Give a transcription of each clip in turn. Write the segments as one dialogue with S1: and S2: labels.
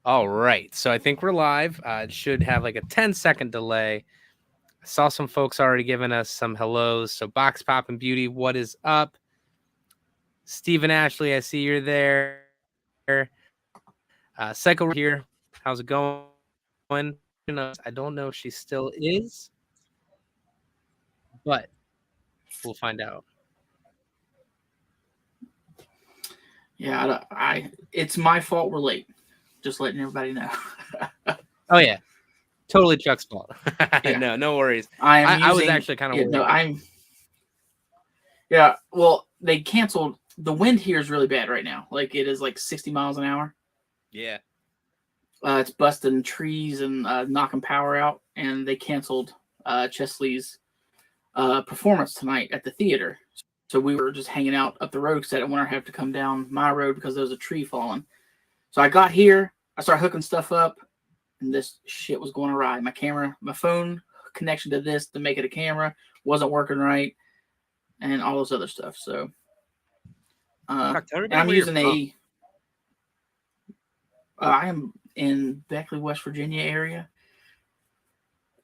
S1: All right. So I think we're live. It should have like a 10-second delay. I saw some folks already giving us some hellos. So Box Pop and Beauty, what is up? Stephen Ashley, I see you're there. Psycho here. How's it going? I don't know if she still is, but we'll find out.
S2: Yeah, it's my fault we're late. Just letting everybody know.
S1: Oh yeah, totally Chuck's fault.
S2: Yeah.
S1: No worries.
S2: I
S1: was actually kind of worried.
S2: No, Yeah, well, they canceled. The wind here is really bad right now. Like it is like 60 miles an hour.
S1: Yeah.
S2: It's busting trees and knocking power out, and they canceled Chesley's performance tonight at the theater. So we were just hanging out up the road because I didn't want to have to come down my road because there was a tree falling. So I got here, I started hooking stuff up, and this shit was going awry. My phone connection to this to make it a camera wasn't working right, and all this other stuff. So and I'm using I am in Beckley, West Virginia area.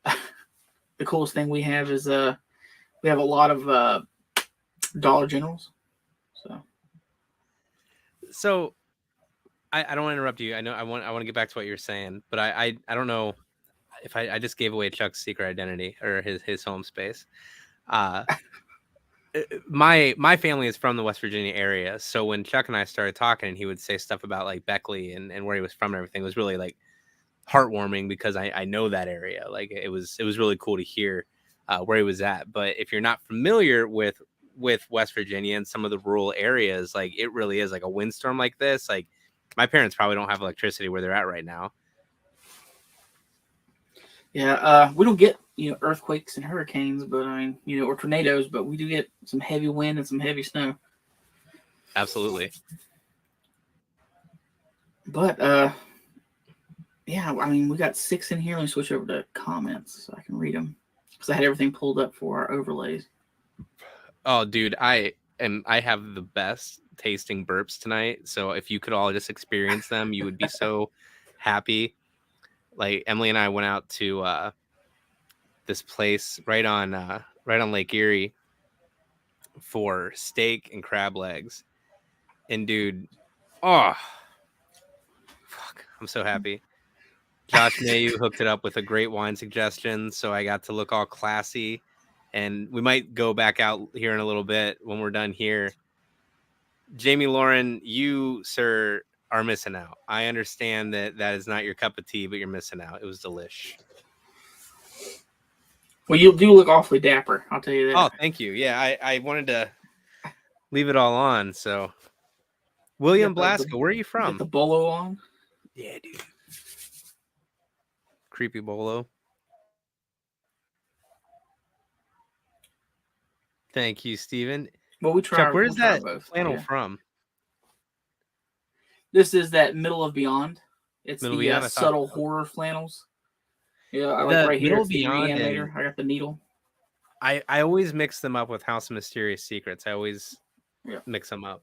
S2: The coolest thing we have is we have a lot of Dollar Generals.
S1: So I don't want to interrupt you. I know I want to get back to what you're saying, but I don't know if I just gave away Chuck's secret identity or his home space. My family is from the West Virginia area, so when Chuck and I started talking, and he would say stuff about like Beckley and where he was from and everything, it was really like heartwarming because I know that area. Like it was really cool to hear where he was at. But if you're not familiar with West Virginia and some of the rural areas, like it really is like a windstorm like this. Like my parents probably don't have electricity where they're at right now.
S2: Yeah, we don't get earthquakes and hurricanes, but I mean or tornadoes, but we do get some heavy wind and some heavy snow.
S1: Absolutely.
S2: But yeah, I mean we got 6 in here. Let me switch over to comments so I can read them because I had everything pulled up for our overlays.
S1: Oh, dude, I have the best tasting burps tonight. So if you could all just experience them, you would be so happy. Like Emily and I went out to this place right on Lake Erie for steak and crab legs. And dude, oh fuck, I'm so happy. Josh Mayu hooked it up with a great wine suggestion, so I got to look all classy. And we might go back out here in a little bit when we're done here. Jamie Lauren, you, sir, are missing out. I understand that is not your cup of tea, but you're missing out. It was delish.
S2: Well, you do look awfully dapper, I'll tell you that.
S1: Oh, thank you. Yeah, I wanted to leave it all on. So, William Blasco, where are you from?
S2: Get the bolo on?
S1: Yeah, dude. Creepy bolo. Thank you, Steven.
S2: Well, we try.
S1: Chuck, where's that flannel from?
S2: This is that Middle of Beyond. It's the subtle horror flannels. Yeah, I like right here. It's the Reanimator. I got the needle.
S1: I always mix them up with House of Mysterious Secrets. I always mix them up.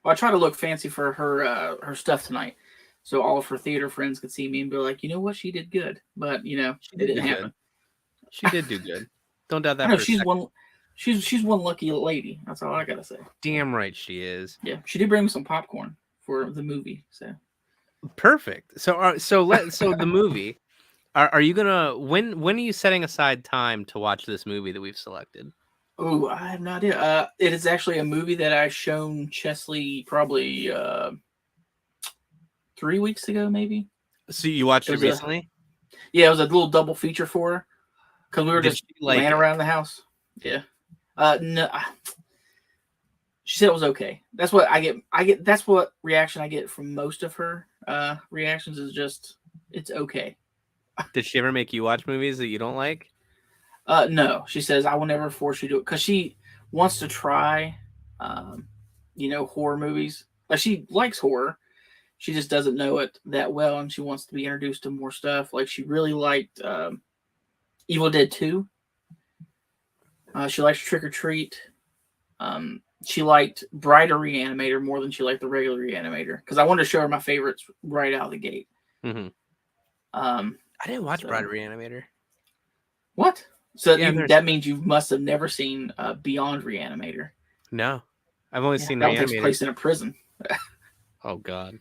S2: Well, I try to look fancy for her stuff tonight, so all of her theater friends could see me and be like, you know what, she did good. But it didn't happen.
S1: She did do good. Don't doubt that.
S2: I know she's one. She's one lucky lady. That's all I gotta say.
S1: Damn right she is.
S2: Yeah, she did bring me some popcorn for the movie. So
S1: perfect. So the movie. Are you gonna when are you setting aside time to watch this movie that we've selected?
S2: Oh, I have no idea. It is actually a movie that I shown Chesley probably 3 weeks ago, maybe.
S1: So you watched it recently?
S2: Yeah, it was a little double feature for her because we were just laying around the house. Yeah. No. She said it was okay. That's what I get. That's what reaction I get from most of her reactions is just it's okay.
S1: Did she ever make you watch movies that you don't like?
S2: No. She says I will never force you to do it because she wants to try, horror movies. Like she likes horror. She just doesn't know it that well, and she wants to be introduced to more stuff. Like she really liked Evil Dead 2. She likes Trick or Treat. she liked Brighter Reanimator more than she liked the regular Reanimator because I wanted to show her my favorites right out of the gate.
S1: Mm-hmm.
S2: Um,
S1: I didn't watch
S2: so-
S1: Bride Reanimator.
S2: what? So
S1: Yeah, I've never
S2: that
S1: seen
S2: means you must have never seen Beyond Reanimator.
S1: No, I've only
S2: Yeah,
S1: seen
S2: that one takes
S1: Reanimator.
S2: place in a prison.
S1: Oh God.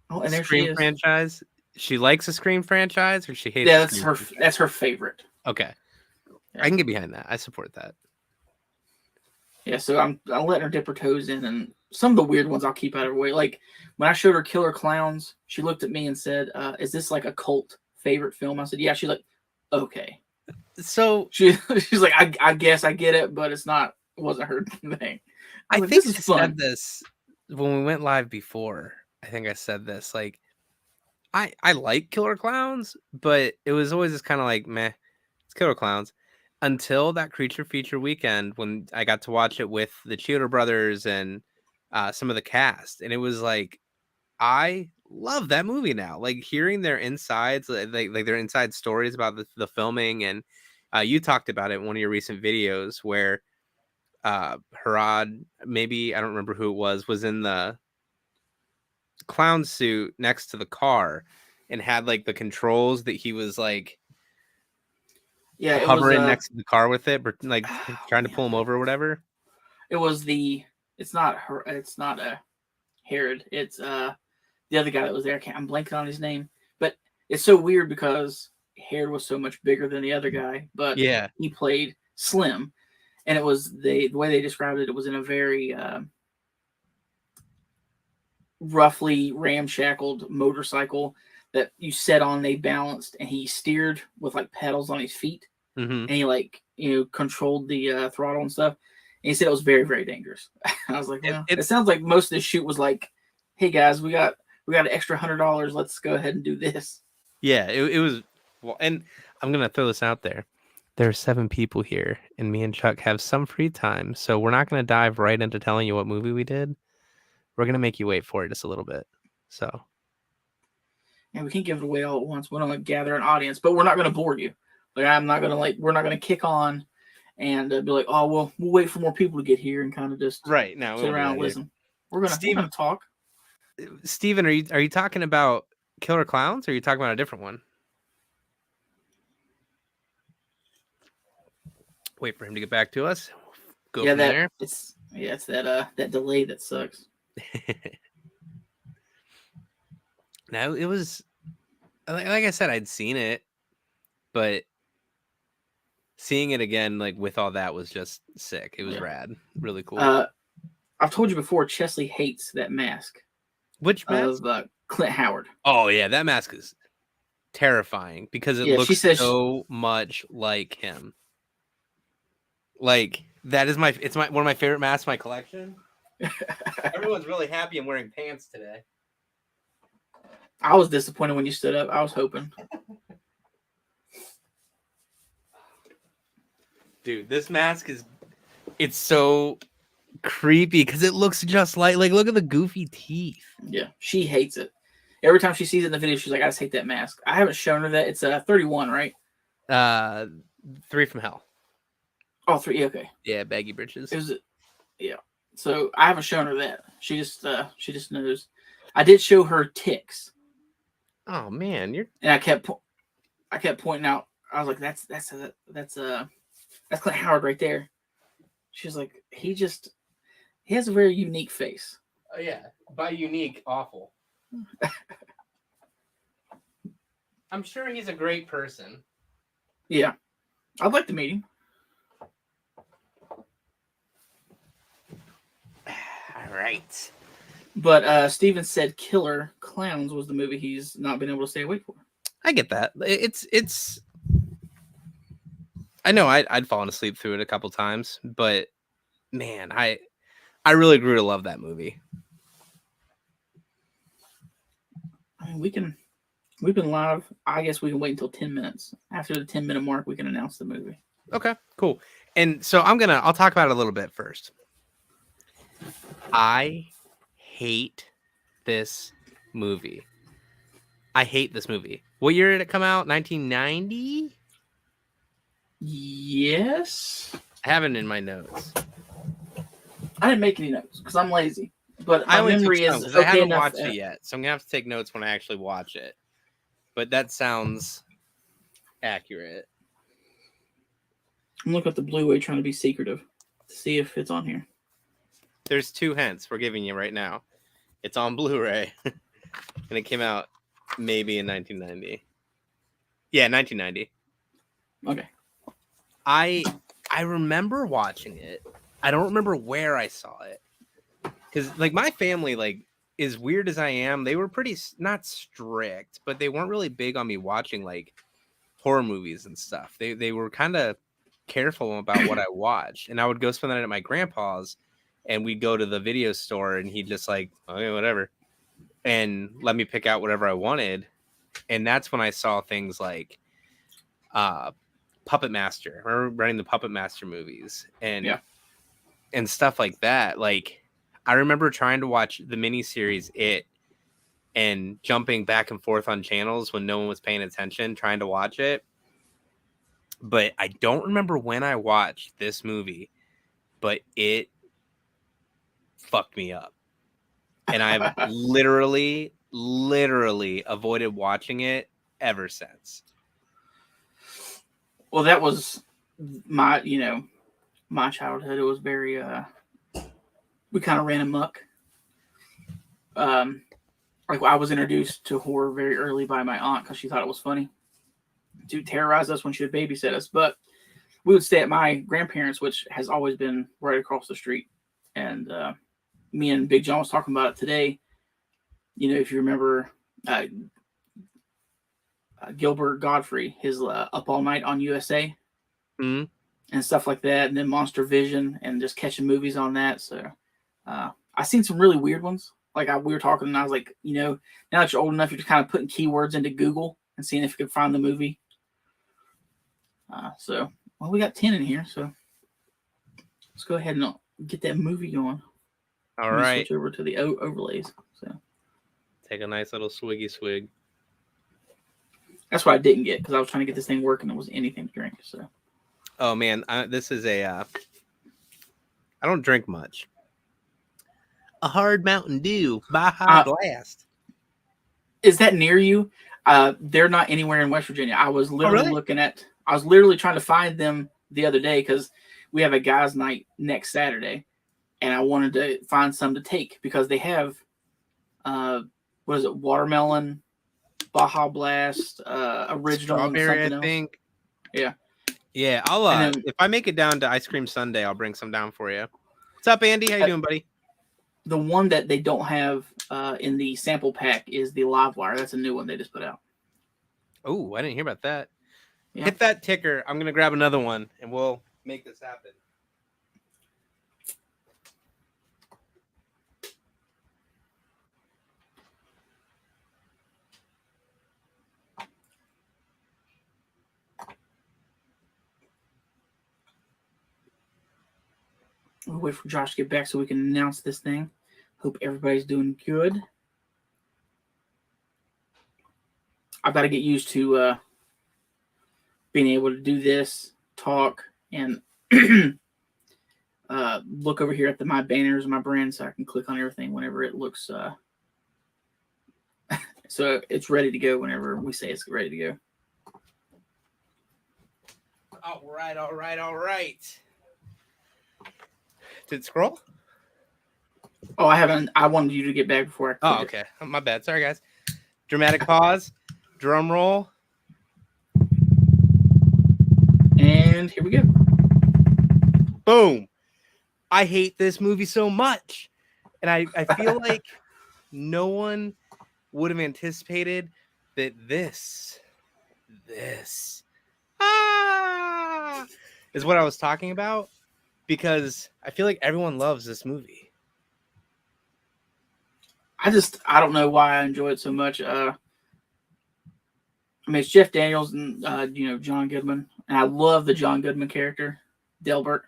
S2: Oh, and there
S1: Scream
S2: she is.
S1: franchise. She likes a Scream franchise, or she hates.
S2: Yeah,
S1: the
S2: that's
S1: Scream
S2: her.
S1: franchise?
S2: That's her favorite.
S1: Okay,
S2: Yeah.
S1: I can get behind that. I support that.
S2: Yeah, so I'm letting her dip her toes in, and some of the weird ones I'll keep out of her way. Like when I showed her Killer Clowns, she looked at me and said, "Is this like a cult favorite film?" I said, "Yeah." She's like, "Okay."
S1: So
S2: She's like, I guess I get it, but it wasn't her thing.
S1: I
S2: Like,
S1: think
S2: this
S1: I
S2: is fun.
S1: said this when we went live before. I think I said this. Like, I like Killer Clowns, but it was always just kind of like meh. It's Killer Clowns. Until that Creature Feature weekend when I got to watch it with the Chiodo brothers and some of the cast, and it was like I love that movie now. Like hearing their insides, like their inside stories about the filming, and you talked about it in one of your recent videos where Harad, maybe I don't remember who it was in the clown suit next to the car and had like the controls that he was like
S2: Yeah, it was
S1: hovering next to the car with it, like trying to
S2: man.
S1: pull him over or whatever.
S2: It was it's not her. It's not Herod. It's the other guy that was there. I'm blanking on his name, but it's so weird because Herod was so much bigger than the other guy, but
S1: Yeah.
S2: he played Slim, and it was the way they described it. It was in a very roughly ramshackled motorcycle that you set on, they balanced, and he steered with like pedals on his feet,
S1: Mm-hmm.
S2: and he like controlled the throttle and stuff. And he said it was very, very dangerous. I was like, well, it sounds like most of this shoot was like, hey guys, we got an extra $100. Let's go ahead and do this.
S1: Yeah, it was. Well, and I'm gonna throw this out there. There are 7 people here, and me and Chuck have some free time, so we're not gonna dive right into telling you what movie we did. We're gonna make you wait for it just a little bit. So.
S2: And we can't give it away all at once. We don't gather an audience, but we're not gonna bore you. Like we're not gonna kick on and be like, oh well, we'll wait for more people to get here and kind of just
S1: Right now
S2: sit around and listen. We're gonna talk.
S1: Steven, are you talking about Killer Clowns, or are you talking about a different one? Wait for him to get back to us. Go from there.
S2: It's that delay that sucks.
S1: No, it was like I said, I'd seen it, but seeing it again, like with all that, was just sick. It was rad, really cool.
S2: I've told you before, Chesley hates that mask.
S1: Which mask?
S2: Of Clint Howard.
S1: Oh yeah, that mask is terrifying because it looks so much like him. Like that is one of my favorite masks in my collection. Everyone's really happy I'm wearing pants today.
S2: I was disappointed when you stood up. I was hoping.
S1: Dude, this mask it's so creepy because it looks just like look at the goofy teeth.
S2: Yeah, she hates it. Every time she sees it in the video, she's like, I just hate that mask. I haven't shown her that. It's 31, right?
S1: 3 from Hell.
S2: Oh, 3, okay.
S1: Yeah, baggy britches.
S2: Yeah. So I haven't shown her that. She just knows. I did show her Ticks.
S1: Oh man,
S2: and I kept pointing out. I was like, that's Clint Howard right there. She's like, he has a very unique face.
S1: Oh yeah, by unique, awful. I'm sure he's a great person.
S2: Yeah, I'd like to meet him.
S1: All right.
S2: But Steven said Killer Clowns was the movie he's not been able to stay awake for.
S1: I get that. It's. I know I'd fallen asleep through it a couple times, but man, I really grew to love that movie.
S2: I mean, we've been live. I guess we can wait until 10 minutes. After the 10-minute mark, we can announce the movie.
S1: Okay, cool. And so I'll talk about it a little bit first. I hate this movie. What year did it come out? 1990?
S2: Yes.
S1: I have it in my notes.
S2: I didn't make any notes because I'm lazy. But
S1: I
S2: my
S1: only
S2: memory
S1: took some
S2: is
S1: because I
S2: okay
S1: haven't
S2: enough.
S1: watched it yet, so I'm gonna have to take notes when I actually watch it. But that sounds accurate.
S2: I'm looking at the Blu-ray trying to be secretive to see if it's on here.
S1: There's 2 hints we're giving you right now. It's on Blu-ray, and it came out maybe in 1990. Yeah, 1990.
S2: Okay.
S1: I remember watching it. I don't remember where I saw it. Because like my family, like as weird as I am, they were pretty not strict, but they weren't really big on me watching like horror movies and stuff. They were kind of careful about what I watched, and I would go spend the night at my grandpa's, and we'd go to the video store, and he'd just like, okay, whatever, and let me pick out whatever I wanted, and that's when I saw things like Puppet Master. I remember running the Puppet Master movies and stuff like that. Like I remember trying to watch the miniseries It and jumping back and forth on channels when no one was paying attention, trying to watch it. But I don't remember when I watched this movie, but it fucked me up. And I've literally avoided watching it ever since.
S2: Well, that was my childhood. It was very we kind of ran amok. Like I was introduced to horror very early by my aunt because she thought it was funny to terrorize us when she would babysit us. But we would stay at my grandparents', which has always been right across the street. And me and Big John was talking about it today. You know, if you remember Gilbert Godfrey, his Up All Night on USA
S1: Mm-hmm.
S2: and stuff like that, and then Monster Vision and just catching movies on that. So I've seen some really weird ones. Like we were talking, and I was like, you know, now that you're old enough, you're just kind of putting keywords into Google and seeing if you can find the movie. So, well, we got 10 in here, so let's go ahead and get that movie going.
S1: All right.
S2: Switch over to the overlays. So
S1: take a nice little swiggy swig.
S2: That's what I didn't get because I was trying to get this thing working. It was anything to drink. So.
S1: Oh man, this is a. I don't drink much. A hard Mountain Dew Baja Blast.
S2: Is that near you? They're not anywhere in West Virginia. I was literally looking at. I was literally trying to find them the other day because we have a guys' night next Saturday, and I wanted to find some to take because they have, what is it? Watermelon, Baja Blast, original,
S1: strawberry,
S2: and something
S1: I think.
S2: Else.
S1: Yeah. I'll if I make it down to Ice Cream Sunday, I'll bring some down for you. What's up, Andy? How you doing, buddy?
S2: The one that they don't have in the sample pack is the Livewire. That's a new one they just put out.
S1: Oh, I didn't hear about that.
S2: Yeah.
S1: Hit that ticker. I'm gonna grab another one, and we'll make this happen.
S2: We'll wait for Josh to get back so we can announce this thing. Hope everybody's doing good. I've got to get used to being able to do this, talk, and look over here at my banners and my brand so I can click on everything whenever it looks so it's ready to go whenever we say it's ready to go.
S1: All right. Did it scroll?
S2: Oh, I haven't. I wanted you to get back before I.
S1: Oh, okay. My bad. Sorry, guys. Dramatic pause. Drum roll.
S2: And here we go.
S1: Boom. I hate this movie so much. And I feel like no one would have anticipated that this is what I was talking about, because I feel like everyone loves this movie.
S2: I don't know why I enjoy it so much. I mean, it's Jeff Daniels and John Goodman, and I love the John Goodman character, Delbert.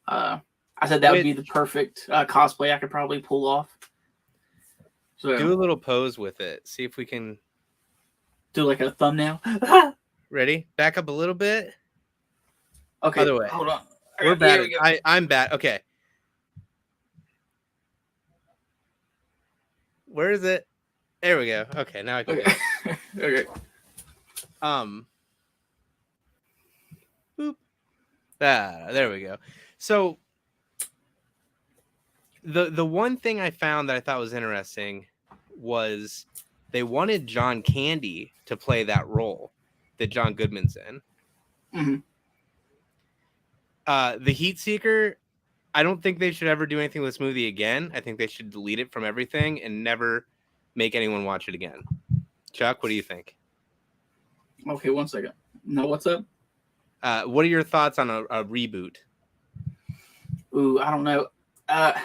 S2: I said that would be the perfect cosplay I could probably pull off. So
S1: do a little pose with it. See if we can
S2: do like a thumbnail.
S1: Ready? Back up a little bit.
S2: Okay.
S1: Other way.
S2: Hold on.
S1: We're
S2: Here
S1: bad.
S2: we go.
S1: I'm bad. Okay. Where is it? There we go. Okay, now I can
S2: Okay.
S1: do it.
S2: Okay.
S1: Boop. Ah, there we go. So the one thing I found that I thought was interesting was they wanted John Candy to play that role that John Goodman's in.
S2: Mm-hmm.
S1: The Heat Seeker, I don't think they should ever do anything with this movie again. I think they should delete it from everything and never make anyone watch it again. Chuck, what do you think?
S2: Okay, 1 second. No, what's up?
S1: What are your thoughts on a reboot?
S2: Ooh, I don't know. I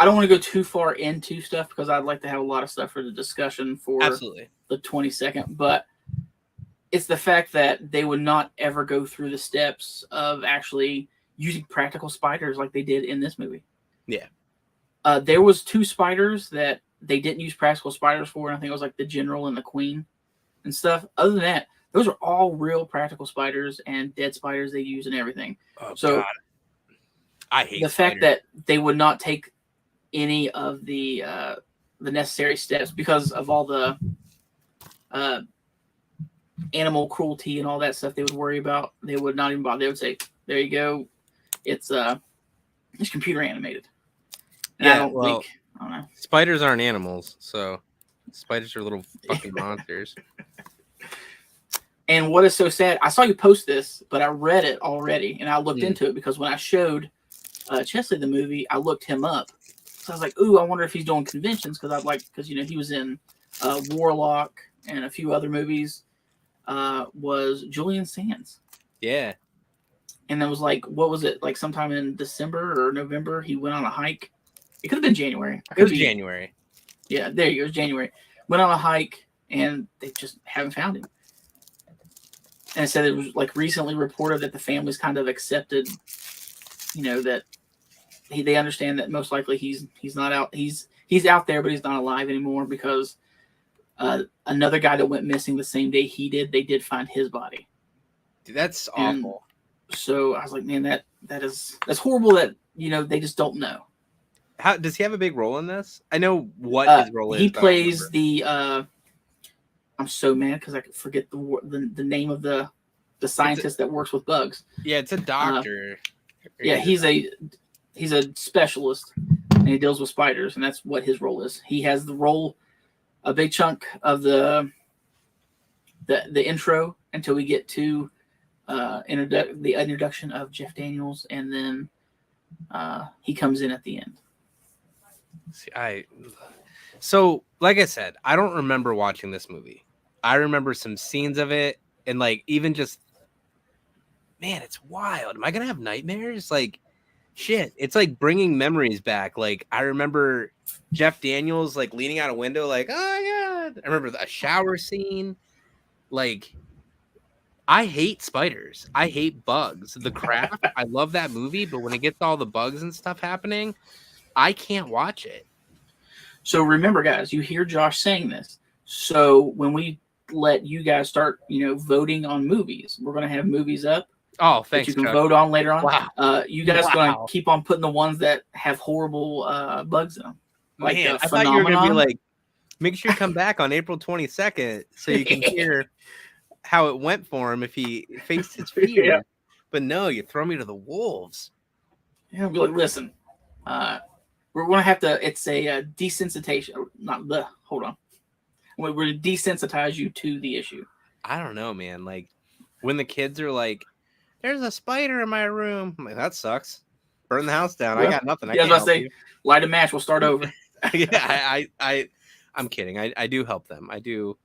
S2: don't want to go too far into stuff because I'd like to have a lot of stuff for the discussion for
S1: Absolutely.
S2: the 22nd. But it's the fact that they would not ever go through the steps of actually using practical spiders like they did in this movie.
S1: Yeah.
S2: There was 2 spiders that they didn't use practical spiders for, and I think it was like the General and the Queen and stuff. Other than that, those are all real practical spiders and dead spiders they use and everything.
S1: Oh,
S2: so
S1: God. I hate
S2: the fact that they would not take any of the necessary steps because of all the animal cruelty and all that stuff they would worry about. They would not even bother. They would say, "There you go, it's computer animated." And I don't know.
S1: Spiders aren't animals, so spiders are little fucking monsters.
S2: And what is so sad? I saw you post this, but I read it already, and I looked into it because when I showed Chesley the movie, I looked him up. So I was like, "Ooh, I wonder if he's doing conventions," because he was in Warlock and a few other movies. Was Julian Sands?
S1: Yeah.
S2: And that was like, what was it? Like sometime in December or November, he went on a hike. It could have been January.
S1: It was January.
S2: Yeah, there you go. It was January. Went on a hike, and they just haven't found him. And it said it was like recently reported that the family's kind of accepted, that they understand that most likely he's not out. He's out there, but he's not alive anymore because another guy that went missing the same day he did, they did find his body.
S1: Dude, that's awful.
S2: So I was like, man, that's horrible that they just don't know.
S1: How does he have a big role in this? I know what his role is.
S2: He plays the. I'm so mad because I could forget the name of the scientist that works with bugs.
S1: Yeah, it's a doctor.
S2: Yeah, he's a specialist and he deals with spiders, and that's what his role is. He has the role, a big chunk of the intro until we get to the introduction of Jeff Daniels, and then he comes in at the end.
S1: So like I said, I don't remember watching this movie. I remember some scenes of it, and like even just, man, it's wild. Am I gonna have nightmares? Like, shit, it's like bringing memories back. Like I remember Jeff Daniels like leaning out a window, like, oh my God. I remember a shower scene. Like, I hate spiders. I hate bugs. The Craft. I love that movie, but when it gets all the bugs and stuff happening, I can't watch it.
S2: So remember, guys, you hear Josh saying this. So when we let you guys start, voting on movies, we're going to have movies up.
S1: Oh, thanks,
S2: that you can
S1: Chuck.
S2: vote on later on.
S1: Wow.
S2: You guys are going to keep on putting the ones that have horrible bugs in them.
S1: Like, man, I thought you were going to be like, make sure you come back on April 22nd so you can hear how it went for him if he faced his fear. Yeah. But no, you throw me to the wolves.
S2: Yeah, I'll be like, listen, we're going to have to, it's a desensitization. Hold on. We're going to desensitize you to the issue.
S1: I don't know, man. Like, when the kids are like, there's a spider in my room. I'm like, that sucks. Burn the house down. Well, I got nothing. I was about to say,
S2: light a match. We'll start over.
S1: Yeah, I'm kidding. I do help them. I do.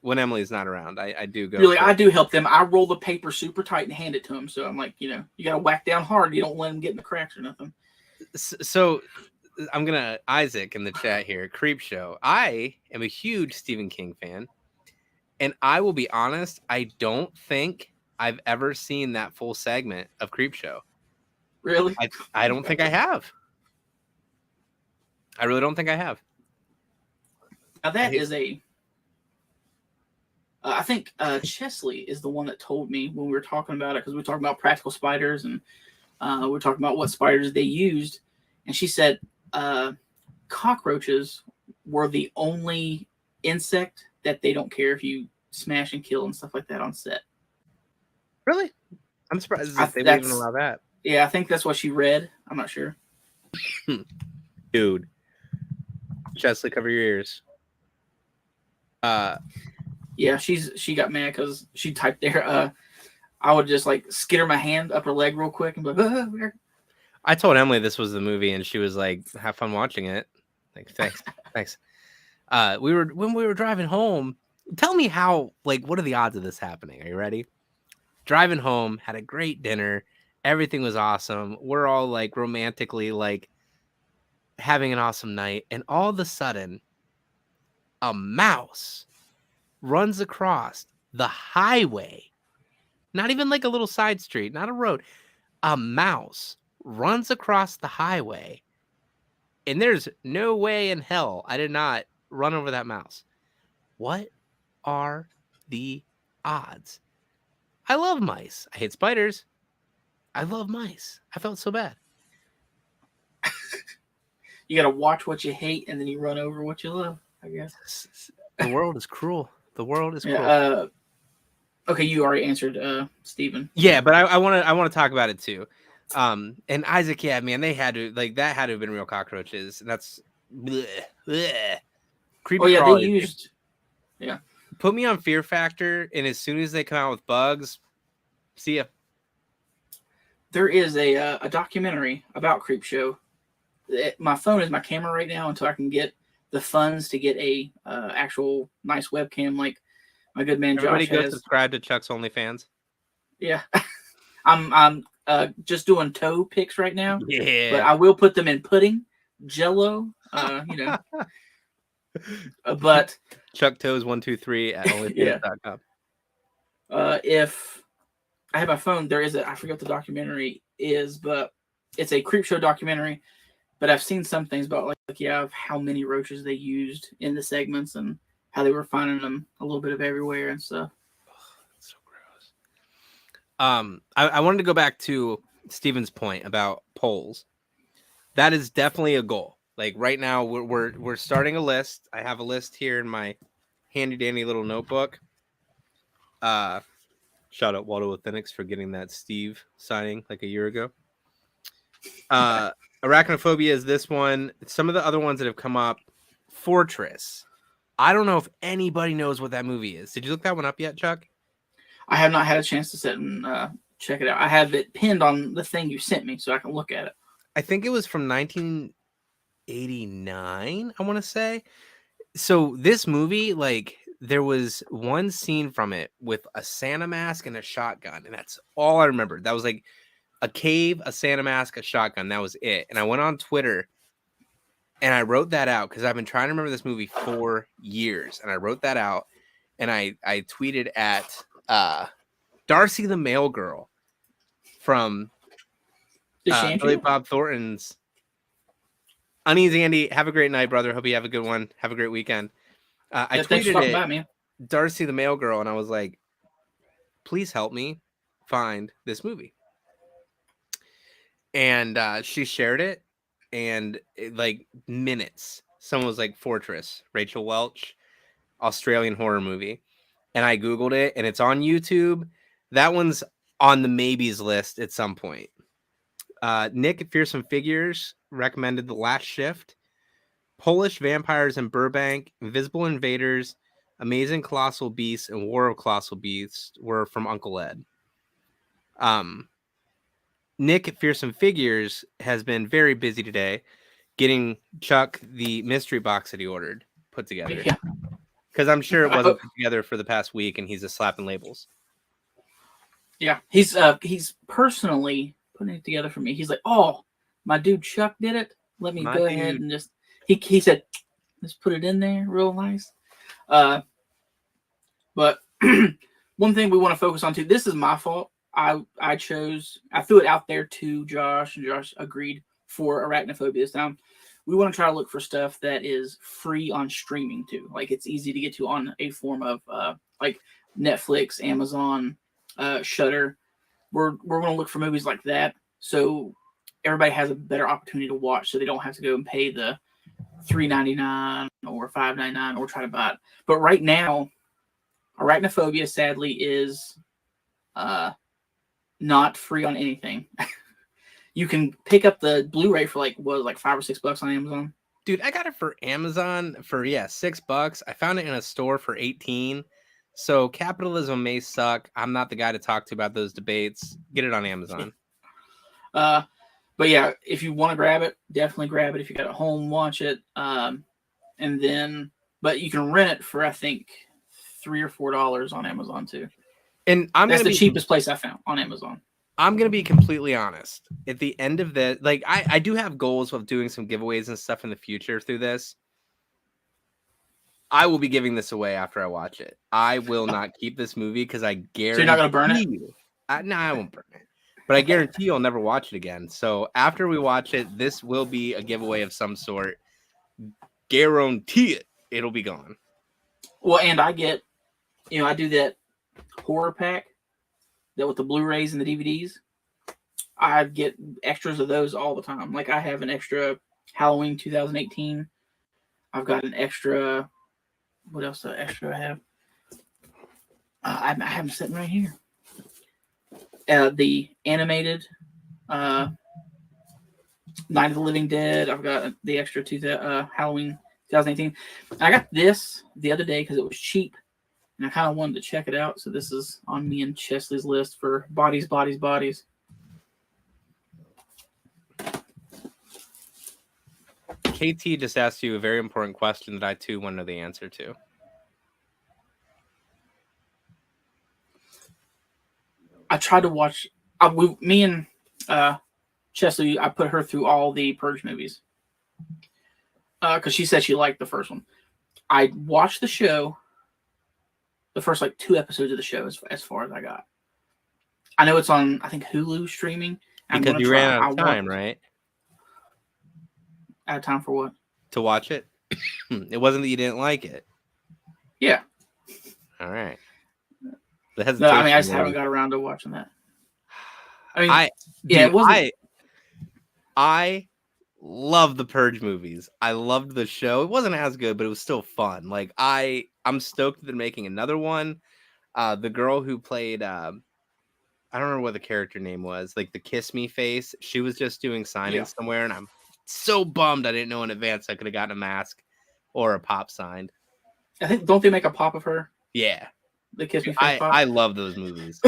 S1: When Emily's not around, I do go.
S2: Really, I do help them. I roll the paper super tight and hand it to them. So I'm like, you got to whack down hard. You don't let them get in the cracks or nothing.
S1: So I'm going to, Isaac in the chat here, Creep Show. I am a huge Stephen King fan. And I will be honest, I don't think I've ever seen that full segment of Creep Show.
S2: Really?
S1: I don't think I have. I really don't think I have.
S2: Now that is a I think Chesley is the one that told me when we were talking about it, because we were talking about practical spiders and we were talking about what spiders they used, and she said cockroaches were the only insect that they don't care if you smash and kill and stuff like that on set.
S1: Really? I'm surprised that they would even allow that.
S2: Yeah, I think that's what she read. I'm not sure.
S1: Dude. Chesley, cover your ears.
S2: Yeah, she got mad because she typed there. I would just like skitter my hand up her leg real quick and be like,
S1: I told Emily this was the movie, and she was like, "Have fun watching it." Like, thanks, thanks. When we were driving home. Tell me how. Like, what are the odds of this happening? Are you ready? Driving home, had a great dinner. Everything was awesome. We're all like romantically like having an awesome night, and all of a sudden, a mouse runs across the highway. Not even like a little side street, not a road. A mouse runs across the highway, and there's no way in hell I did not run over that mouse. What are the odds? I love mice. I hate spiders. I love mice. I felt so bad.
S2: You got to watch what you hate, and then you run over what you love, I guess.
S1: The world is cruel. The world is cruel.
S2: Okay, you already answered, Steven.
S1: Yeah, but I want to talk about it too. And Isaac, yeah, man, they had to that had to have been real cockroaches. And that's bleh, bleh. Creepy.
S2: Oh yeah,
S1: crawlers.
S2: they used. Yeah.
S1: Put me on Fear Factor, and as soon as they come out with bugs, see ya.
S2: There is a documentary about Creepshow. My phone is my camera right now until I can get the funds to get a actual nice webcam like my good man
S1: Everybody
S2: Josh
S1: go
S2: has.
S1: subscribe to Chuck's OnlyFans.
S2: Yeah. I'm just doing toe pics right now.
S1: Yeah.
S2: But I will put them in pudding, Jello, but
S1: Chuck Toes 123 at OnlyFans.com.
S2: If I have my phone, there is I forget what the documentary is, but it's a Creepshow documentary. But I've seen some things about of how many roaches they used in the segments and how they were finding them a little bit of everywhere and stuff.
S1: That's so gross. I wanted to go back to Steven's point about polls. That is definitely a goal. Like right now, we're starting a list. I have a list here in my handy dandy little notebook. Shout out Waldo Authenix for getting that Steve signing like a year ago. Arachnophobia is this one. Some of the other ones that have come up. Fortress. I don't know if anybody knows what that movie is. Did you look that one up yet, Chuck?
S2: I have not had a chance to sit and check it out. I have it pinned on the thing you sent me so I can look at it.
S1: I think it was from 1989, I want to say. So this movie, like, there was one scene from it with a Santa mask and a shotgun, and that's all I remember. That was like a cave, a Santa mask, a shotgun. That was it. And I went on Twitter and I wrote that out because I've been trying to remember this movie for years. And I wrote that out and I tweeted at Darcy the Mail Girl from Billy Bob Thornton's Uneasy Andy. Have a great night, brother. Hope you have a good one. Have a great weekend. I tweeted it,
S2: about me.
S1: Darcy the Mail Girl, and I was like, please help me find this movie. And she shared it, and like minutes, someone was like, Fortress, Rachel Welch, Australian horror movie. And I Googled it, and it's on YouTube. That one's on the maybes list at some point. Nick at Fearsome Figures recommended The Last Shift, Polish Vampires in Burbank, Invisible Invaders, Amazing Colossal Beasts, and War of Colossal Beasts were from Uncle Ed. Nick at Fearsome Figures has been very busy today getting Chuck the mystery box that he ordered put together.
S2: Yeah.
S1: Because I'm sure it wasn't put together for the past week, and he's just slapping labels.
S2: Yeah, he's personally putting it together for me. He's like, oh, my dude Chuck did it. Let me go ahead and just he said, let's put it in there real nice. But one thing we want to focus on too. This is my fault. I threw it out there to Josh, and Josh agreed for Arachnophobia this time. We want to try to look for stuff that is free on streaming too. Like it's easy to get to on a form of like Netflix, Amazon, Shudder. We're going to look for movies like that, so everybody has a better opportunity to watch, so they don't have to go and pay the $3.99 or $5.99 or try to buy it. But right now, Arachnophobia sadly is not free on anything. You can pick up the Blu-ray for like $5 or $6 on Amazon.
S1: Dude, I got it for Amazon for $6. I found it in a store for 18. So capitalism may suck. I'm not the guy to talk to about those debates. Get it on Amazon.
S2: But yeah, if you want to grab it, definitely grab it. If you got it at home, watch it. But you can rent it for I think $3 or $4 on Amazon too.
S1: And
S2: that's the cheapest place I found on Amazon.
S1: I'm gonna be completely honest. At the end of this, like I do have goals of doing some giveaways and stuff in the future through this. I will be giving this away after I watch it. I will not keep this movie because I guarantee.
S2: So you're not gonna burn it?
S1: No, I won't burn it. But I guarantee you'll never watch it again. So after we watch it, this will be a giveaway of some sort. Guarantee it. It'll be gone.
S2: Well, and I get, I do that horror pack that with the Blu-rays and the DVDs. I get extras of those all the time. Like I have an extra Halloween 2018. I've got an extra. What else? Extra I have? I have them sitting right here. The animated Night of the Living Dead. I've got the extra Halloween 2018. I got this the other day because it was cheap, and I kind of wanted to check it out. So this is on me and Chesley's list for bodies.
S1: KT just asked you a very important question that I too want to know the answer to.
S2: I tried to watch. Me and Chesley, I put her through all the Purge movies because she said she liked the first one. I watched the show, the first 2 episodes of the show, as far as I got. I know it's on, I think, Hulu streaming.
S1: Because you ran out of time, right?
S2: Out of time for what?
S1: To watch it. It wasn't that you didn't like it.
S2: Yeah.
S1: All right.
S2: No, I mean, I just haven't got around to watching that. It wasn't.
S1: I love the Purge movies. I loved the show. It wasn't as good, but it was still fun. Like I'm stoked that they're making another one. The girl who played I don't remember what the character name was, like the Kiss Me face. She was just doing signings somewhere, and I'm so bummed I didn't know in advance I could have gotten a mask or a pop signed.
S2: I think, don't they make a pop of her?
S1: Yeah.
S2: The Kiss Me face pop?
S1: I love those movies.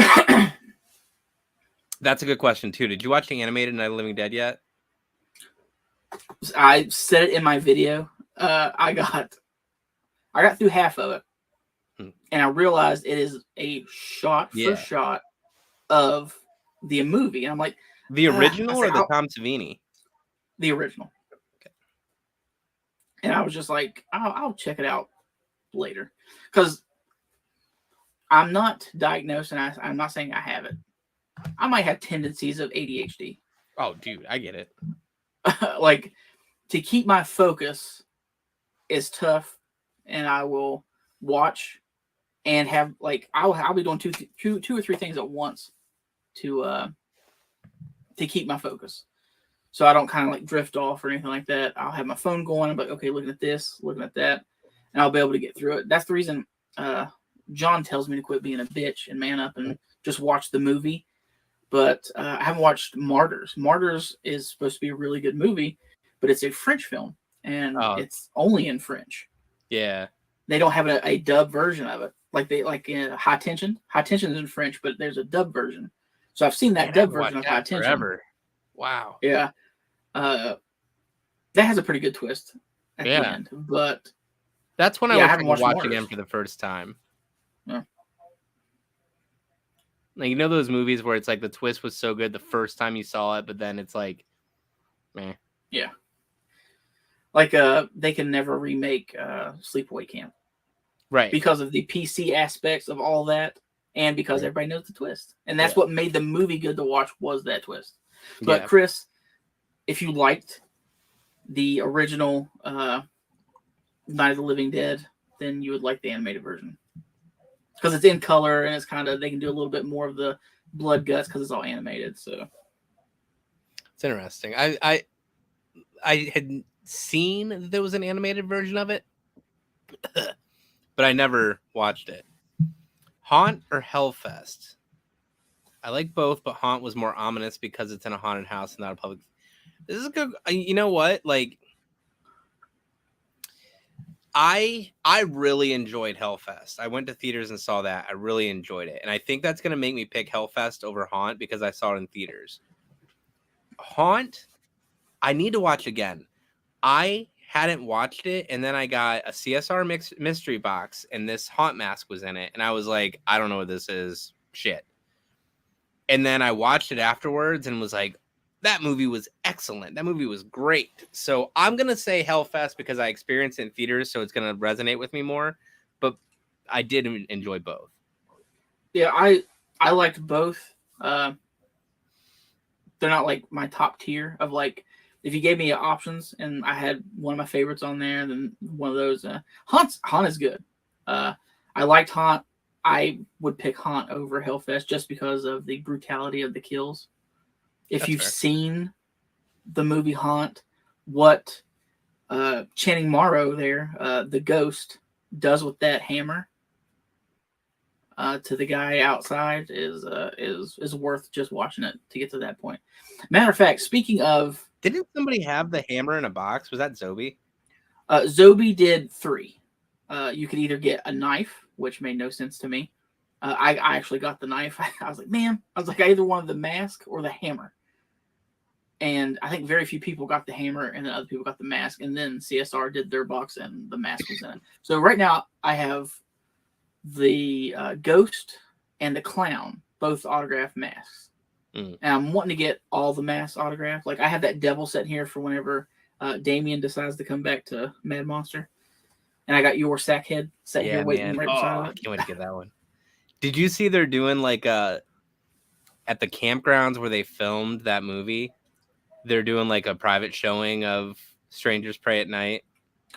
S1: That's a good question too. Did you watch the animated Night of the Living Dead yet?
S2: I said it in my video. I got through half of it, and I realized it is a shot for shot of the movie, and I'm like,
S1: the original or the Tom Savini?
S2: The original. Okay. And I was just like, I'll check it out later, because I'm not diagnosed, and I'm not saying I have it. I might have tendencies of ADHD.
S1: Oh, dude, I get it.
S2: To keep my focus is tough, and I will watch and have I'll be doing two or three things at once to keep my focus, so I don't kind of drift off or anything like that. I'll have my phone going. I'm like, okay, looking at this, looking at that, and I'll be able to get through it. That's the reason John tells me to quit being a bitch and man up and just watch the movie. But I haven't watched Martyrs. Martyrs is supposed to be a really good movie, but it's a French film, and it's only in French.
S1: Yeah.
S2: They don't have a dub version of it. High Tension. High Tension is in French, but there's a dub version. So I've seen that dub version of High Tension.
S1: Forever. Wow.
S2: Yeah. That has a pretty good twist at the end. But
S1: that's when I was watch again for the first time.
S2: Yeah.
S1: Those movies where it's the twist was so good the first time you saw it, but then it's meh.
S2: Yeah. They can never remake Sleepaway Camp.
S1: Right.
S2: Because of the PC aspects of all that, and because everybody knows the twist. And that's what made the movie good to watch, was that twist. But Chris, if you liked the original Night of the Living Dead, then you would like the animated version. because it's in color and it's kind of they can do a little bit more of the blood guts because it's all animated. So
S1: it's interesting. I had seen that there was an animated version of it, but I never watched it. Haunt or Hellfest? I like both, but Haunt was more ominous because it's in a haunted house and not a public. This is good. You know what? Like, I really enjoyed Hellfest. I went to theaters and saw that. I really enjoyed it, and I think that's gonna make me pick Hellfest over Haunt because I saw it in theaters. Haunt, I need to watch again. I hadn't watched it, and then I got a CSR mystery box, and this Haunt mask was in it, and I was like, I don't know what this is. Shit. And then I watched it afterwards and was like, that movie was excellent. That movie was great. So I'm going to say Hellfest because I experienced it in theaters, so it's going to resonate with me more. But I did enjoy both.
S2: Yeah, I liked both. They're not like my top tier of like, if you gave me options and I had one of my favorites on there, then one of those. Haunt is good. I liked Haunt. I would pick Haunt over Hellfest just because of the brutality of the kills. If
S1: That's
S2: you've
S1: fair.
S2: seen the movie Haunt, what Channing Morrow there, the ghost, does with that hammer to the guy outside is worth just watching it to get to that point. Matter of fact, speaking of,
S1: Didn't somebody have the hammer in a box? Was that Zobi?
S2: Zobi did 3. You could either get a knife, which made no sense to me. I actually got the knife. I was like, man, I either wanted the mask or the hammer. And I think very few people got the hammer, and then other people got the mask. And then CSR did their box, and the mask was in it. So right now, I have the ghost and the clown, both autographed masks. And I'm wanting to get all the masks autographed. Like, I have that devil set here for whenever Damien decides to come back to Mad Monster. And I got your Sackhead set here waiting right beside it.
S1: I can't wait to get that one. Did you see they're doing like at the campgrounds where they filmed that movie? They're doing like a private showing of Strangers Pray at Night.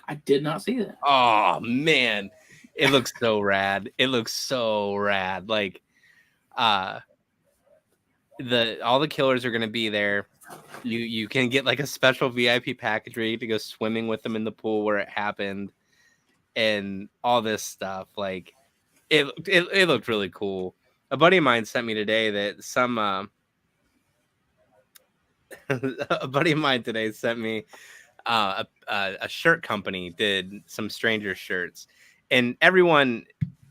S2: I did not see that.
S1: Oh man, it looks so rad. It looks so rad. Like all the killers are gonna be there. You can get like a special VIP package where you get to go swimming with them in the pool where it happened, and all this stuff. Like it looked really cool. A buddy of mine sent me today that some a buddy of mine today sent me a shirt company did some Stranger shirts, and everyone,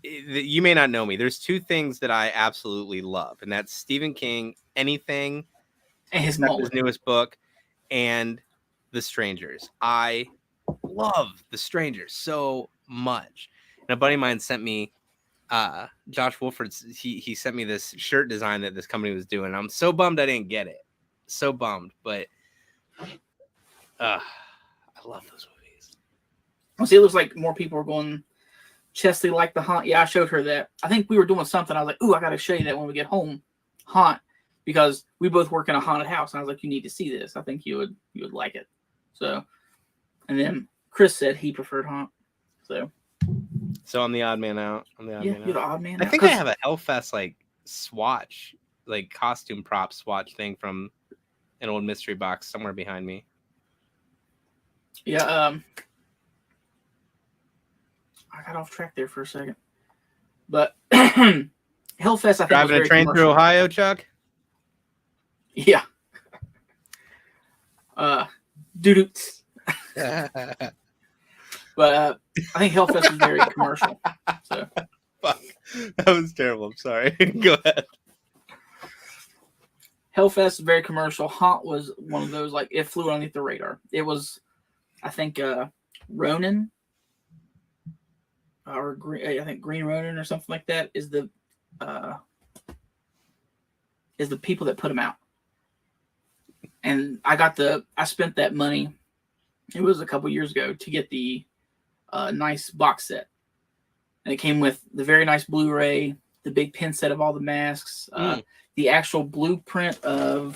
S1: you may not know me. There's 2 things that I absolutely love, and that's Stephen King, anything,
S2: and his
S1: newest book, and The Strangers. I love The Strangers so much. And a buddy of mine sent me Josh Wolford's. He sent me this shirt design that this company was doing. I'm so bummed I didn't get it. So bummed, but I love those movies.
S2: Well, see, it looks like more people are going. Chesley liked the Haunt. Yeah, I showed her that. I think we were doing something. I was like, "Ooh, I got to show you that when we get home." Haunt, because we both work in a haunted house. And I was like, "You need to see this. I think you would like it." So, and then Chris said he preferred Haunt. So
S1: I'm the odd man out.
S2: You're the odd man.
S1: I think I have a Hellfest like swatch, like costume prop swatch thing from an old mystery box somewhere behind me.
S2: Yeah. I got off track there for a second, but Hellfest. I think
S1: driving a train through Ohio, Chuck.
S2: Yeah. Doo-doo. But I think Hellfest is very commercial. So.
S1: Fuck. That was terrible. I'm sorry. Go ahead.
S2: Hellfest is very commercial. Haunt was one of those, like, it flew underneath the radar. It was, I think, Ronin, or I think Green Ronin or something like that is the people that put them out. And I spent that money, it was a couple years ago, to get the nice box set. And it came with the very nice Blu-ray, the big pin set of all the masks, the actual blueprint of,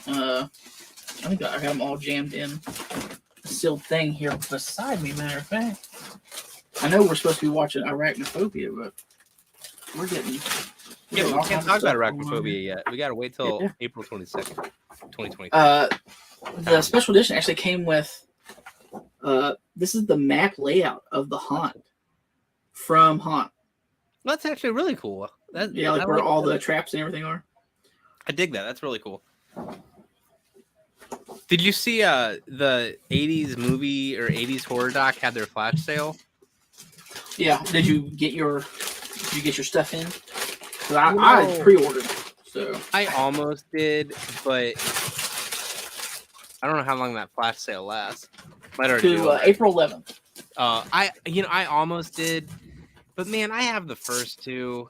S2: I think I got them all jammed in a sealed thing here beside me, matter of fact. I know we're supposed to be watching Arachnophobia, but we're getting.
S1: Yeah, but we can't talk about Arachnophobia yet. We gotta wait till April 22nd, 2020.
S2: The special edition actually came with. This is the map layout of the haunt from Haunt.
S1: That's actually really cool.
S2: Yeah, like where all the traps and everything are.
S1: I dig that. That's really cool. Did you see the 80s movie or 80s horror doc had their flash sale?
S2: Yeah. Did you get your stuff in? Because I pre-ordered. So
S1: I almost did, but I don't know how long that flash sale lasts. Might already
S2: to April 11th.
S1: I almost did, but man, I have the first two,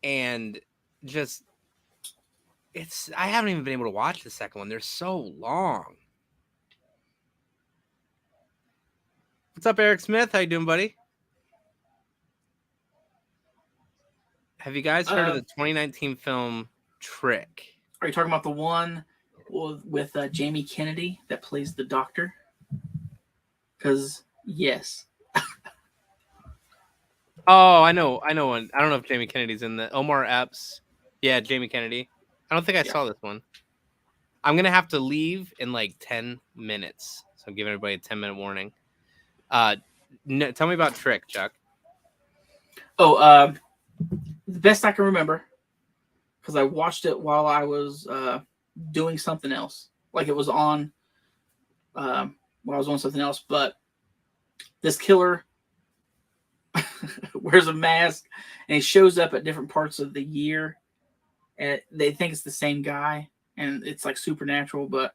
S1: and just I haven't even been able to watch the second one. They're so long. What's up, Eric Smith? How you doing, buddy? Have you guys heard of the 2019 film Trick?
S2: Are you talking about the one with Jamie Kennedy that plays the doctor? Because yes.
S1: Oh, I know one. I don't know if Jamie Kennedy's in the Omar Epps. Yeah, Jamie Kennedy. I don't think I saw this one. I'm gonna have to leave in like 10 minutes, so I'm giving everybody a 10-minute warning. Tell me about Trick, Chuck.
S2: Oh, the best I can remember, because I watched it while I was doing something else. Like it was on while I was doing something else. But this killer wears a mask and he shows up at different parts of the year. And they think it's the same guy. And it's like supernatural. But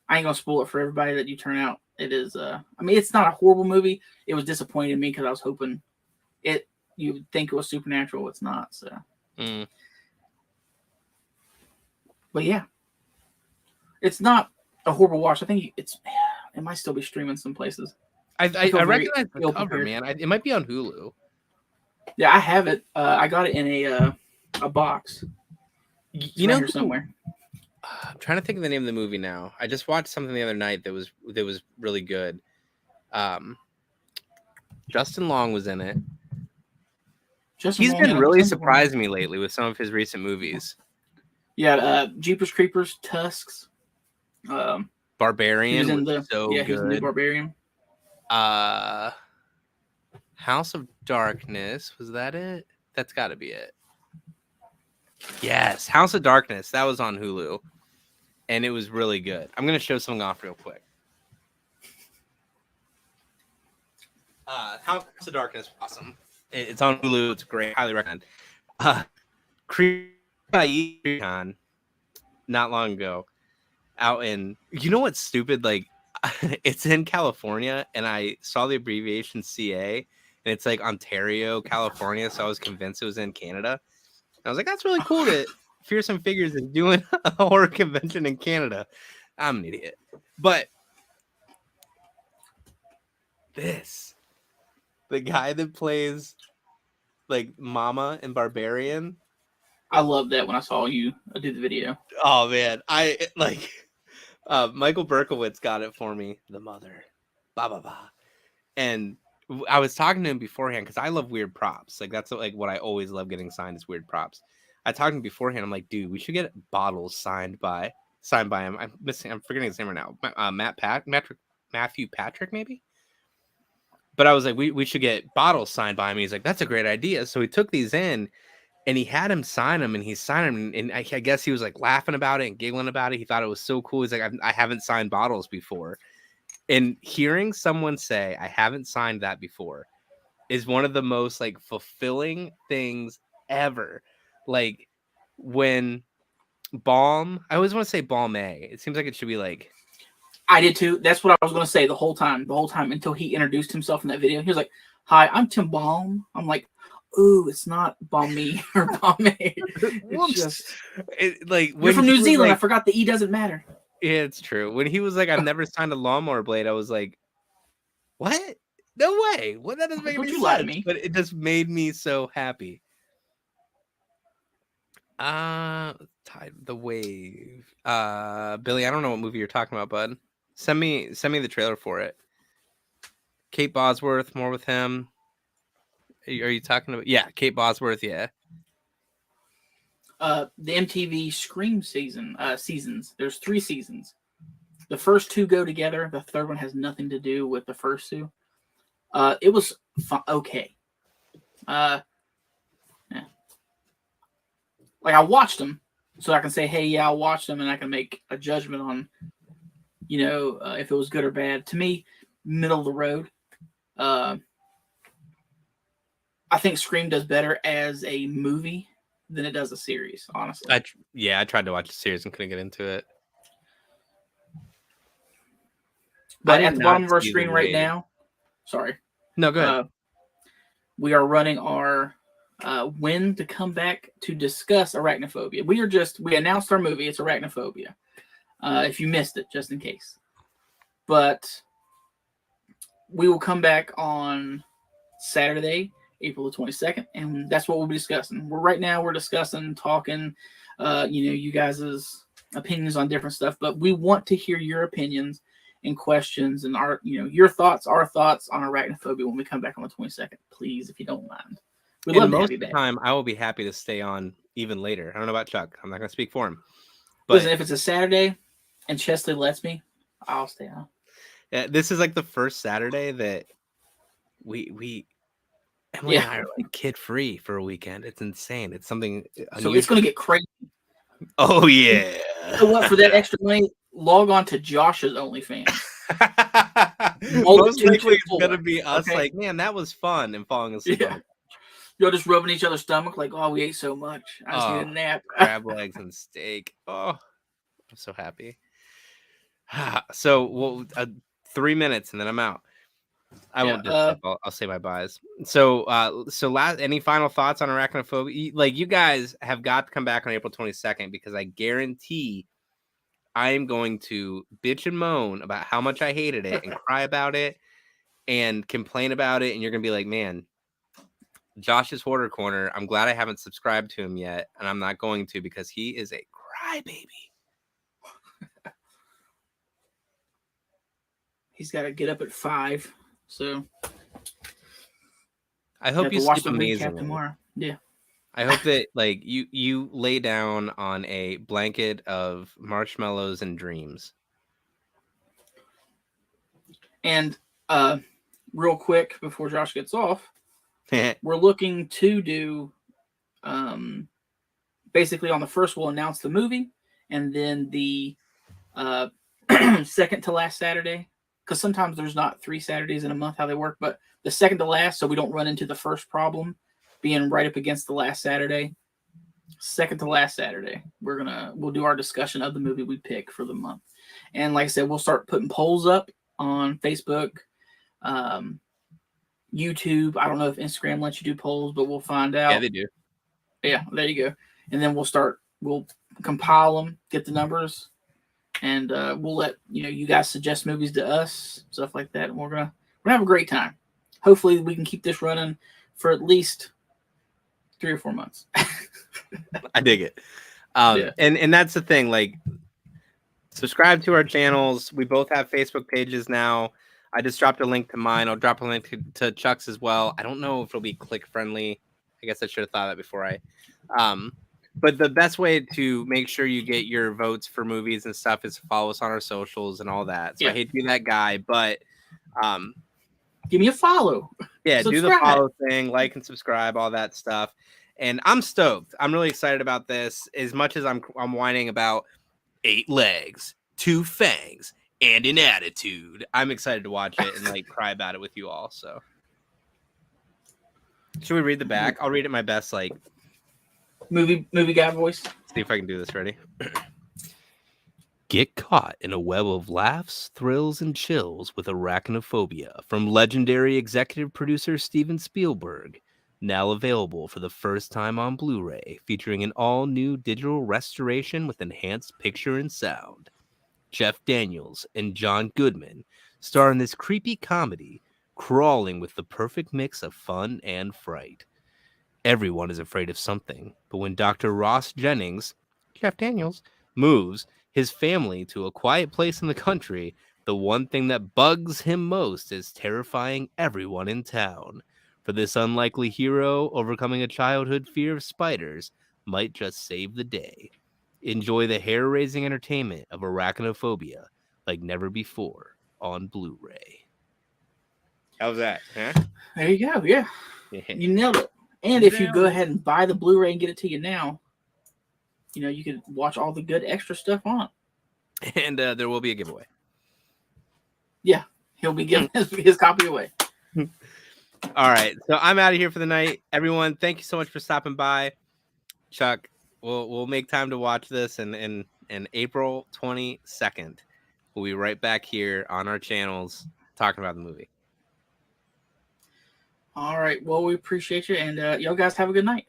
S2: I ain't going to spoil it for everybody that you turn out. It is, it's not a horrible movie. It was disappointing to me because I was hoping you would think it was supernatural. It's not. So. But yeah, it's not a horrible watch. I think it might still be streaming some places.
S1: I recognize the cover, man. It might be on Hulu.
S2: Yeah, I have it. I got it in a box.
S1: You know,
S2: somewhere.
S1: I'm trying to think of the name of the movie now. I just watched something the other night that was really good. Justin Long was in it. He's been really surprising me lately with some of his recent movies.
S2: Yeah, Jeepers Creepers, Tusks.
S1: Barbarian was so good.
S2: He's in the Barbarian.
S1: House of Darkness, was that it? That's got to be it. Yes, House of Darkness. That was on Hulu, and it was really good. I'm gonna show something off real quick. House of Darkness, awesome. It's on Hulu. It's great. Highly recommend. Creepy not long ago, out in, you know what's stupid? Like, it's in California, and I saw the abbreviation CA, and it's like Ontario, California. So I was convinced it was in Canada. I was like, that's really cool that Fearsome Figures is doing a horror convention in Canada. I'm an idiot. But the guy that plays like Mama in Barbarian.
S2: I love that when I saw you do the video.
S1: Oh man, Michael Berkowitz got it for me. The mother, blah blah blah, and I was talking to him beforehand because I love weird props. Like that's like what I always love getting signed is weird props. I talked to him beforehand. I'm like, dude, we should get bottles signed by him. I'm forgetting his name right now. Matthew Patrick, maybe. But I was like, we should get bottles signed by him. He's like, that's a great idea. So he took these in, and he had him sign them, and he signed them, and I guess he was like laughing about it and giggling about it. He thought it was so cool. He's like, I haven't signed bottles before. And hearing someone say, I haven't signed that before, is one of the most like fulfilling things ever. Like when Balm, I always want to say Balm A. It seems like it should be like.
S2: I did too. That's what I was going to say the whole time until he introduced himself in that video. He was like, hi, I'm Tim Balm. I'm like, ooh, it's not Balmy or Balme. It's just
S1: like
S2: you're from New Zealand. Like, I forgot the E doesn't matter.
S1: Yeah, it's true. When he was like, I've never signed a lawnmower blade, I was like, what? No way. What? That doesn't make any sense. Lie to me. But it just made me so happy. Tide the Wave. Billy, I don't know what movie you're talking about, bud. Send me the trailer for it. Kate Bosworth, more with him. Are you talking about? Yeah, Kate Bosworth. Yeah.
S2: The MTV Scream seasons. There's 3 seasons. The first 2 go together. The third one has nothing to do with the first 2. It was okay. Yeah. Like I watched them, so I can say, hey, yeah, I watched them, and I can make a judgment on, if it was good or bad. To me, middle of the road. I think Scream does better as a movie than it does a series, honestly.
S1: I tried to watch the series and couldn't get into it.
S2: But at the bottom of our screen right now, sorry.
S1: No, go ahead.
S2: We are running our when to come back to discuss Arachnophobia. We announced our movie. It's Arachnophobia. If you missed it, just in case. But we will come back on Saturday, April the 22nd, and that's what we'll be discussing. Right now we're discussing, talking, you guys' opinions on different stuff, but we want to hear your opinions and questions and our thoughts on Arachnophobia when we come back on the 22nd, please, if you don't mind. We'd love to have you back.
S1: Most of the time, I will be happy to stay on even later. I don't know about Chuck. I'm not going to speak for him.
S2: But listen, if it's a Saturday and Chesley lets me, I'll stay on.
S1: Yeah, this is like the first Saturday that Emily and I are like kid free for a weekend. It's insane. It's something unusual.
S2: So it's going to get crazy.
S1: Oh yeah.
S2: So what, for that extra money, log on to Josh's OnlyFans.
S1: Most likely it's gonna be us, like, man, that was fun, and falling asleep.
S2: Yeah. You're just rubbing each other's stomach, like, oh, we ate so much. I just need a nap.
S1: Crab legs and steak. Oh, I'm so happy. So, 3 minutes and then I'm out. I won't do that. I'll say my buys. So any final thoughts on Arachnophobia? Like, you guys have got to come back on April 22nd, because I guarantee I am going to bitch and moan about how much I hated it and cry about it and complain about it. And you're going to be like, man, Josh's Hoarder Corner, I'm glad I haven't subscribed to him yet. And I'm not going to, because he is a crybaby.
S2: He's got to get up at 5. So
S1: I hope you sleep amazingly
S2: tomorrow. Yeah.
S1: I hope that, like, you lay down on a blanket of marshmallows and dreams.
S2: And real quick before Josh gets off, we're looking to do basically on the first we'll announce the movie, and then the second to last Saturday, because sometimes there's not 3 Saturdays in a month how they work, but the second to last, so we don't run into the first problem being right up against the last Saturday. Second to last Saturday, we'll do our discussion of the movie we pick for the month. And like I said, we'll start putting polls up on Facebook, YouTube. I don't know if Instagram lets you do polls, but we'll find out.
S1: Yeah, they do.
S2: Yeah, there you go. And then we'll compile them, get the numbers, and we'll let you guys suggest movies to us, stuff like that. And we're gonna have a great time. Hopefully, we can keep this running for at least 3 or 4 months.
S1: I dig it. And that's the thing. Like, subscribe to our channels. We both have Facebook pages now. I just dropped a link to mine. I'll drop a link to Chuck's as well. I don't know if it'll be click friendly. I guess I should have thought of that before I. But the best way to make sure you get your votes for movies and stuff is to follow us on our socials and all that. So I hate to be that guy, but
S2: give me a follow.
S1: Yeah, subscribe. Do the follow thing, like and subscribe, all that stuff. And I'm stoked. I'm really excited about this. As much as I'm whining about 8 legs, 2 fangs, and an attitude, I'm excited to watch it and like cry about it with you all. So, should we read the back? I'll read it my best, like
S2: movie guy voice.
S1: See if I can do this. Ready? Get caught in a web of laughs, thrills, and chills with Arachnophobia from legendary executive producer Steven Spielberg. Now available for the first time on Blu-ray, featuring an all-new digital restoration with enhanced picture and sound. Jeff Daniels and John Goodman star in this creepy comedy, crawling with the perfect mix of fun and fright. Everyone is afraid of something, but when Dr. Ross Jennings, Jeff Daniels, moves his family to a quiet place in the country, the one thing that bugs him most is terrifying everyone in town. For this unlikely hero, overcoming a childhood fear of spiders might just save the day. Enjoy the hair-raising entertainment of arachnophobia like never before on Blu-ray. How's that? Huh?
S2: There you go. Yeah. You nailed it. And if you go ahead and buy the Blu-ray and get it to you now, you can watch all the good extra stuff on
S1: it. And there will be a giveaway.
S2: Yeah. He'll be giving his copy away.
S1: All right. So I'm out of here for the night. Everyone, thank you so much for stopping by. Chuck, we'll make time to watch this, and April 22nd, we'll be right back here on our channels talking about the movie.
S2: All right. Well, we appreciate you, and y'all guys have a good night.